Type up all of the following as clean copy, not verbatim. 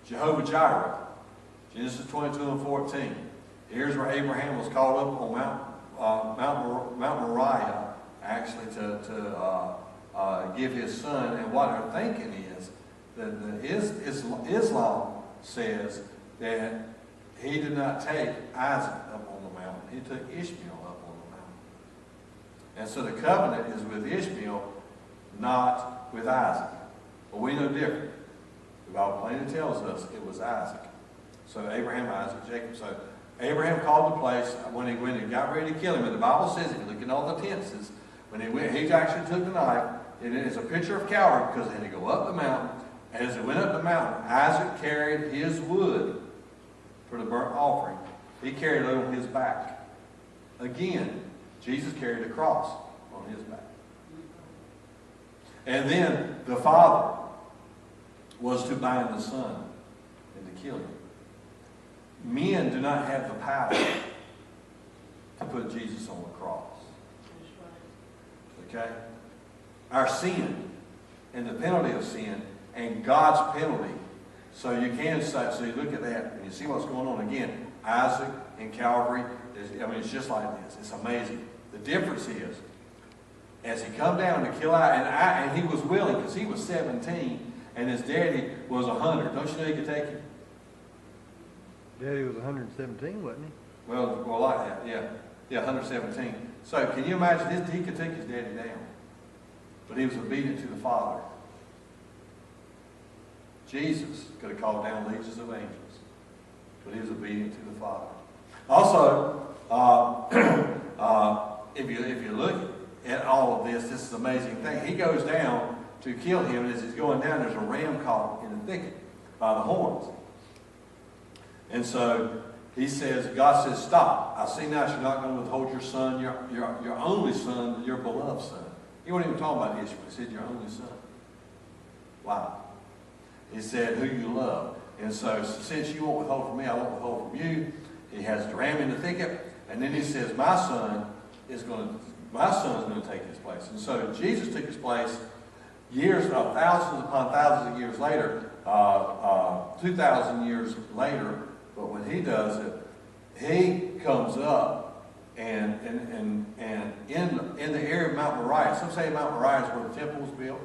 Jehovah Jireh. Genesis 22:14. Here's where Abraham was called up on Mount Moriah, actually to give his son. And what they're thinking is that Islam says that he did not take Isaac up on the mountain. He took Ishmael up on the mountain. And so the covenant is with Ishmael, not with Isaac. But we know different. The Bible plainly tells us it was Isaac. So Abraham, Isaac, Jacob. So Abraham called the place when he got ready to kill him. And the Bible says, if you look at all the tenses, when he actually took the knife. It's a picture of Calvary because they had to go up the mountain. And as they went up the mountain, Isaac carried his wood for the burnt offering. He carried it on his back. Again, Jesus carried a cross on his back. And then the Father was to bind the Son and to kill him. Men do not have the power to put Jesus on the cross. Okay? Our sin and the penalty of sin and God's penalty. So you can say, so you look at that and you see what's going on again. Isaac and Calvary, it's just like this. It's amazing. The difference is, as he come down to kill out, and he was willing because he was 17 and his daddy was 100. Don't you know he could take him? Daddy was 117, wasn't he? Well, like that, yeah. Yeah, 117. So can you imagine this? He could take his daddy down. But he was obedient to the Father. Jesus could have called down legions of angels. But he was obedient to the Father. Also, if you look at all of this, this is an amazing thing. He goes down to kill him, and as he's going down, there's a ram caught in the thicket by the horns. And so he says, God says, stop. I see now you're not going to withhold your son, your only son, your beloved son. He wasn't even talking about Ishmael. He said, your only son. Wow. He said, who you love. And so since you won't withhold from me, I won't withhold from you. He has the ram in the thicket. And then he says, my son is going to take his place. And so Jesus took his place thousands upon thousands of years later, 2,000 years later. But when he does it, he comes up and in the area of Mount Moriah. Some say Mount Moriah is where the temple was built.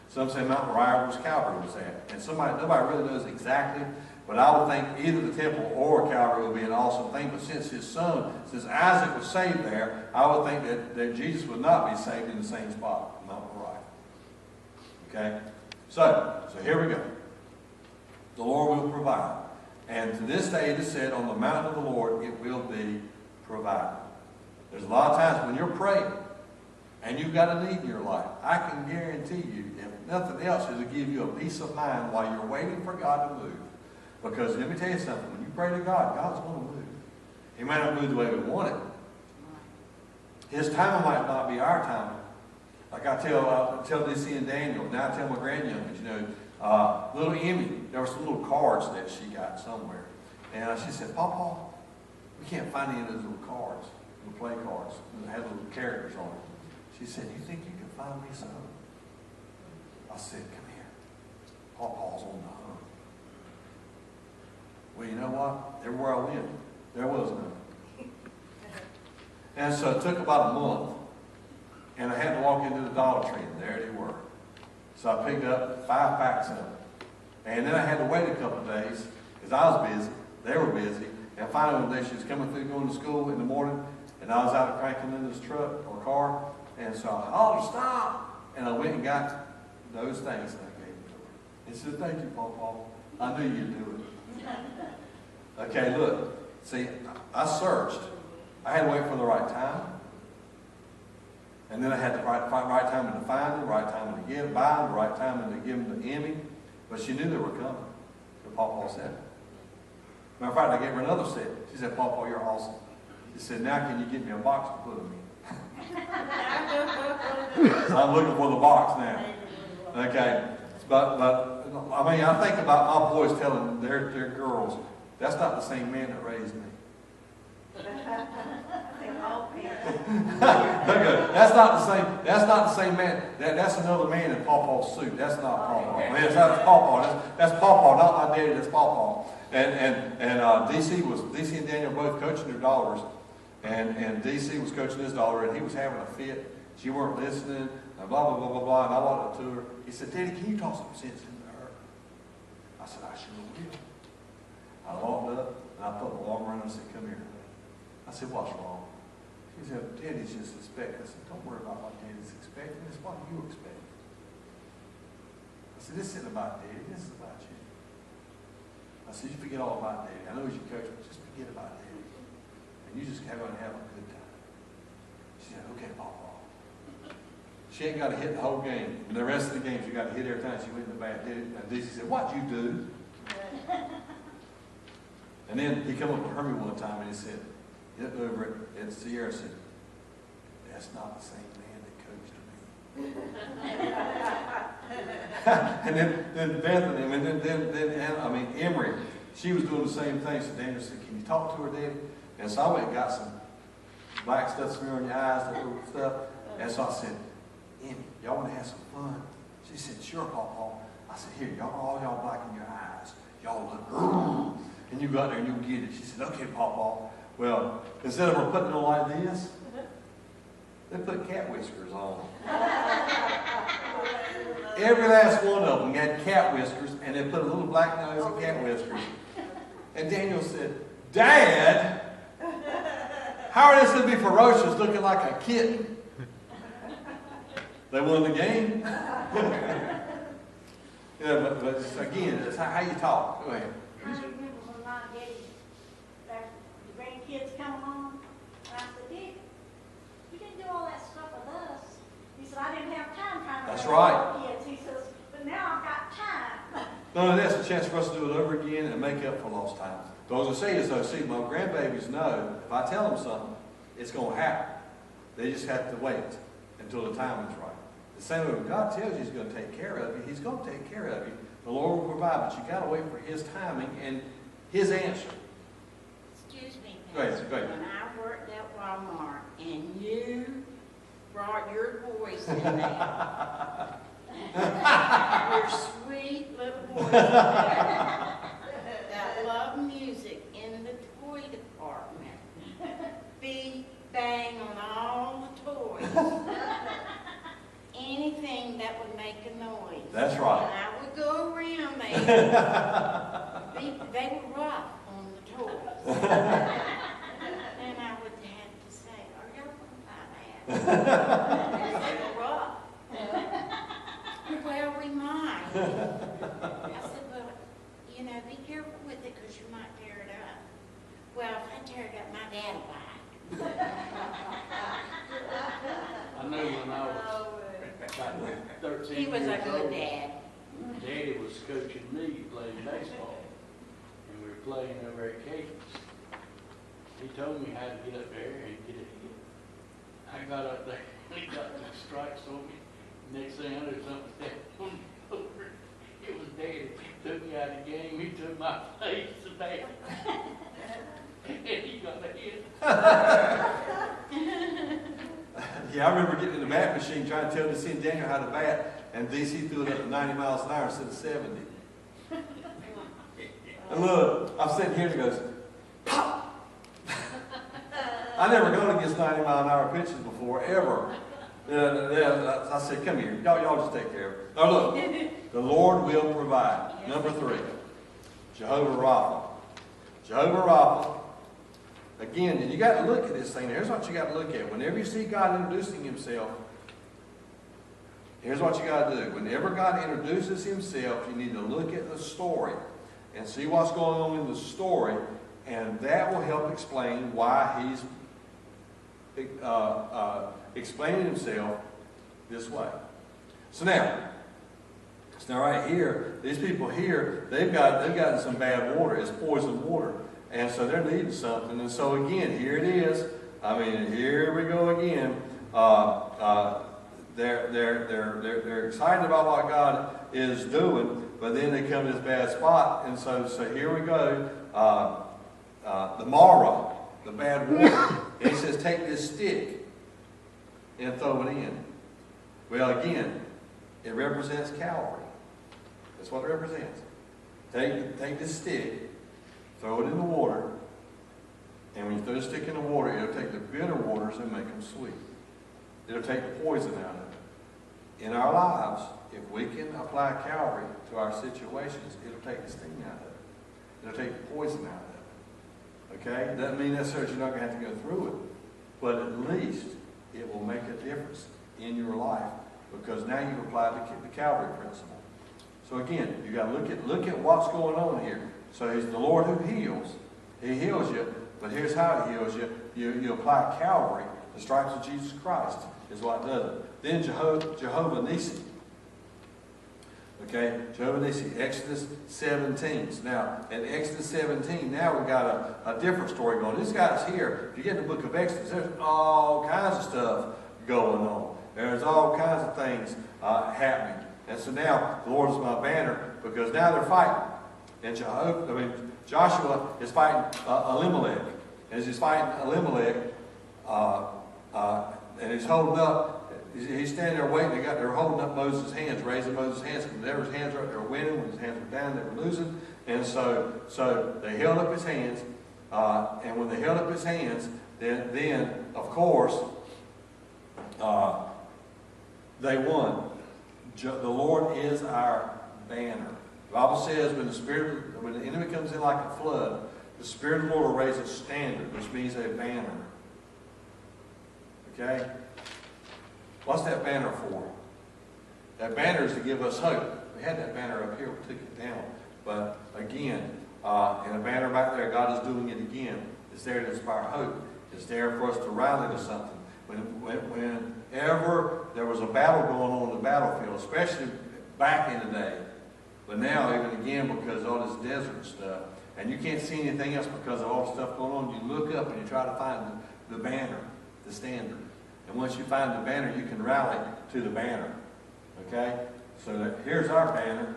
Some say Mount Moriah was Calvary was at. And nobody really knows exactly. But I would think either the temple or Calvary would be an awesome thing. But since Isaac was saved there, I would think that Jesus would not be saved in the same spot, Mount Moriah. Okay? So here we go. The Lord will provide. And to this day it is said, on the mountain of the Lord it will be provided. There's a lot of times when you're praying and you've got a need in your life, I can guarantee you, if nothing else, is to give you a peace of mind while you're waiting for God to move. Because let me tell you something, when you pray to God, God's going to move. He might not move the way we want it. His timing might not be our timing. Like I tell Lucy and Daniel, now I tell my grandyoungers, little Emmy, there were some little cards that she got somewhere. And she said, Papa, we can't find any of those little cards, little play cards that have little characters on it. She said, you think you can find me some? I said, come here. Papa's on the hunt. Well, you know what? Everywhere I went, there was none. And so it took about a month. And I had to walk into the Dollar Tree, and there they were. So I picked up 5 packs of them. And then I had to wait a couple of days because I was busy. They were busy. And finally one day she was coming through going to school in the morning, and I was out cranking in this truck or car. And so I hollered, stop! And I went and got those things and I gave them to her. He said, thank you, Papa. I knew you'd do it. Okay, look. See, I searched. I had to wait for the right time. And then I had the right time to find them, the right time to buy them, the right time to give them to Emmy. But she knew they were coming. So Papa said it. Matter of fact, I gave her another set. She said, Papa, you're awesome. She said, now can you get me a box to put them in? So I'm looking for the box now. Okay. But I mean, I think about my boys telling their girls, that's not the same man that raised me. Okay, that's not the same. That's not the same man. That's another man in Pawpaw's suit. That's not Pawpaw. Yes, that's Pawpaw. That's Pawpaw, not my daddy. That's Pawpaw. And DC and Daniel both coaching their daughters, and DC was coaching his daughter, and he was having a fit. She weren't listening. And blah blah blah blah blah. And I walked up to her. He said, "Daddy, can you talk some sense into her?" I said, "I sure will." I walked up and I put my arm around her and said, "Come here." I said, "What's wrong?" She said, "Daddy's just expecting." I said, "Don't worry about what Daddy's expecting. It's what you expect." I said, "This isn't about Daddy. This is about you." I said, "You forget all about Daddy. I know he's your coach, but just forget about Daddy. And you just have a good time." She said, "Okay, Papa." She ain't got to hit the whole game. And the rest of the games, you got to hit every time she went in the bat. And DC said, "What'd you do?" And then he come up to Hermie one time and he said, he looked over at Sierra and said, "That's not the same man that coached me." And then Bethany, and then Emery, she was doing the same thing. So Daniel said, "Can you talk to her, Daddy?" And so I went and got some black stuff smeared on your eyes, that little stuff. And so I said, "Emmy, y'all want to have some fun?" She said, "Sure, Pawpaw." I said, "Here, all y'all black in your eyes. Y'all look, and you go out there and you get it." She said, "Okay, Pawpaw." Well, instead of her putting it on like this, they put cat whiskers on. Every last one of them had cat whiskers, and they put a little black nose and cat whiskers. And Daniel said, "Dad, how are this going to be ferocious looking like a kitten?" They won the game. Yeah, but again, it's how you talk. Go ahead. I remember when my daddy, the grandkids come along, and I said, "Daddy, you didn't do all that stuff with us." He said, "I didn't have time trying to That's raise right. kids." He says, "But now I've got time." No, that's a chance for us to do it over again and make up for lost time. So as I say is, though, see, my grandbabies know if I tell them something, it's going to happen. They just have to wait until the time is right. The same way when God tells you He's going to take care of you, He's going to take care of you. The Lord will provide, but you got to wait for His timing and His answer. Excuse me, Go ahead, Pastor. go ahead. When I worked at Walmart and you brought your voice in there, your sweet little voice that loved music in the toy department, beat bang on all the toys. Anything that would make a noise. That's right. And I would go around there. They were rough on the toys. And I would have to say, "Are y'all going to buy that?" They were rough. "Well, we might." I said, "Well, be careful with it because you might tear it up." "Well, if I tear it up, my dad will buy it." I know when I was about 13 He was a years good old, dad. Daddy was coaching me playing baseball, and we were playing over at Casey's. He told me how to get up there and get a hit. I got up there and he got 2 strikes on me. Next thing I know, something stepped on me over. It was Daddy. He took me out of the game. He took my face to bat. And he got a hit. Yeah, I remember getting in the bat machine trying to tell DC and Daniel how to bat, and DC threw it up to 90 miles an hour instead of 70. And look, I'm sitting here and it goes, pop! I never gone against 90-mile-an-hour pitches before, ever. I said, "Come here, y'all just take care of it." Now look, the Lord will provide. Number 3, Jehovah Rapha. Jehovah Rapha. Again, and you got to look at this thing. Here's what you got to look at. Whenever you see God introducing Himself, here's what you got to do. Whenever God introduces Himself, you need to look at the story and see what's going on in the story, and that will help explain why He's explaining Himself this way. So now right here, these people here, they've gotten some bad water. It's poisoned water. And so they're needing something. And so again, here it is. I mean, here we go again. They're excited about what God is doing, but then they come to this bad spot. And so here we go. The Mara. the bad water. And he says, take this stick and throw it in. Well, again, it represents Calvary. That's what it represents. Take this stick, throw it in the water, and when you throw the stick in the water, it'll take the bitter waters and make them sweet. It'll take the poison out of it. In our lives, if we can apply Calvary to our situations, it'll take the sting out of it. It'll take the poison out of it. Okay? Doesn't mean necessarily you're not going to have to go through it, but at least it will make a difference in your life because now you've applied the Calvary principle. So again, you got to look at what's going on here. So he's the Lord who heals. He heals you, but here's how he heals you. You apply Calvary, the stripes of Jesus Christ is what does it. Then Jehovah Nissi. Okay, Jehovah Nissi, Exodus 17. Now, in Exodus 17, now we've got a different story going. This guy's here. If you get the book of Exodus, there's all kinds of stuff going on. There's all kinds of things happening. And so now, the Lord is my banner, because now they're fighting. And Joshua is fighting Elimelech. And as he's fighting Elimelech, and he's holding up, he's standing there waiting. They're holding up Moses' hands, raising Moses' hands. Whenever his hands were up, they were winning. When his hands were down, they were losing. And so they held up his hands. And when they held up his hands, then of course, they won. The Lord is our banner. The Bible says when the enemy comes in like a flood, the Spirit of the Lord will raise a standard, which means a banner. Okay? What's that banner for? That banner is to give us hope. We had that banner up here, we took it down. But again, and a banner back there, God is doing it again. It's there to inspire hope. It's there for us to rally to something. Whenever there was a battle going on in the battlefield, especially back in the day, but now even again because of all this desert stuff, and you can't see anything else because of all the stuff going on, you look up and you try to find the banner, the standard. And once you find the banner, you can rally to the banner. Okay? So here's our banner.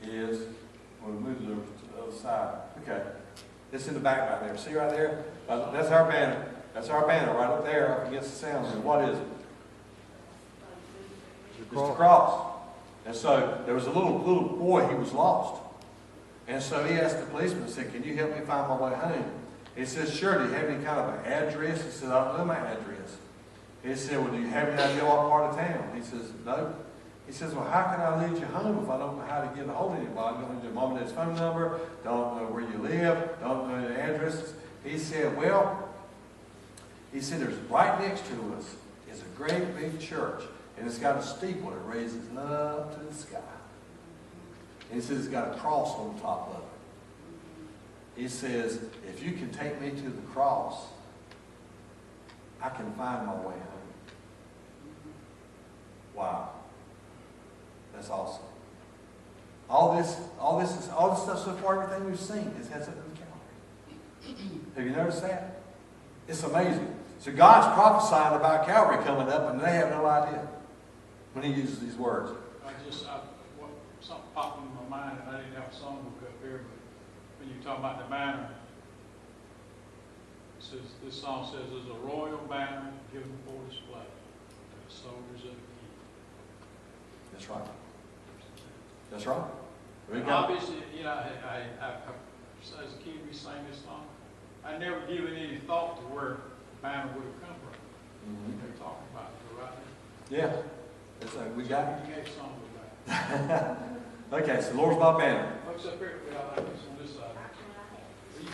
We'll move to the other side. Okay. It's in the back right there. See right there? That's our banner. That's our banner right up there up against the sound. And what is it? It's the cross. And so there was a little boy, he was lost. And so he asked the policeman, said, can you help me find my way home? He says, sure. Do you have any kind of an address? He said, I don't know my address. He said, well, do you have any idea what part of town? He says, no. He says, well, how can I lead you home if I don't know how to get a hold of anybody? Don't know your mom and dad's phone number, don't know where you live, don't know the addresses. He said, well, there's right next to us is a great big church, and it's got a steeple that raises up to the sky. And he says it's got a cross on top of it. He says, if you can take me to the cross, I can find my way home. Wow. That's awesome. All this stuff so far, everything we've seen, has had something to do with Calvary. Have you noticed that? It's amazing. So God's prophesying about Calvary coming up, and they have no idea when he uses these words. Something popped in my mind, and I didn't have a songbook up here, but when you talk about the banner, it says, this song says, there's a royal banner given for display to the soldiers of the king. That's right. That's right. Obviously, as a kid, we sang this song. I never given any thought to where the banner would have come from. Mm-hmm. They're talking about it, right? Yeah. It's like we got it. You gave song with that. Okay, so Lord's my banner. Folks up here,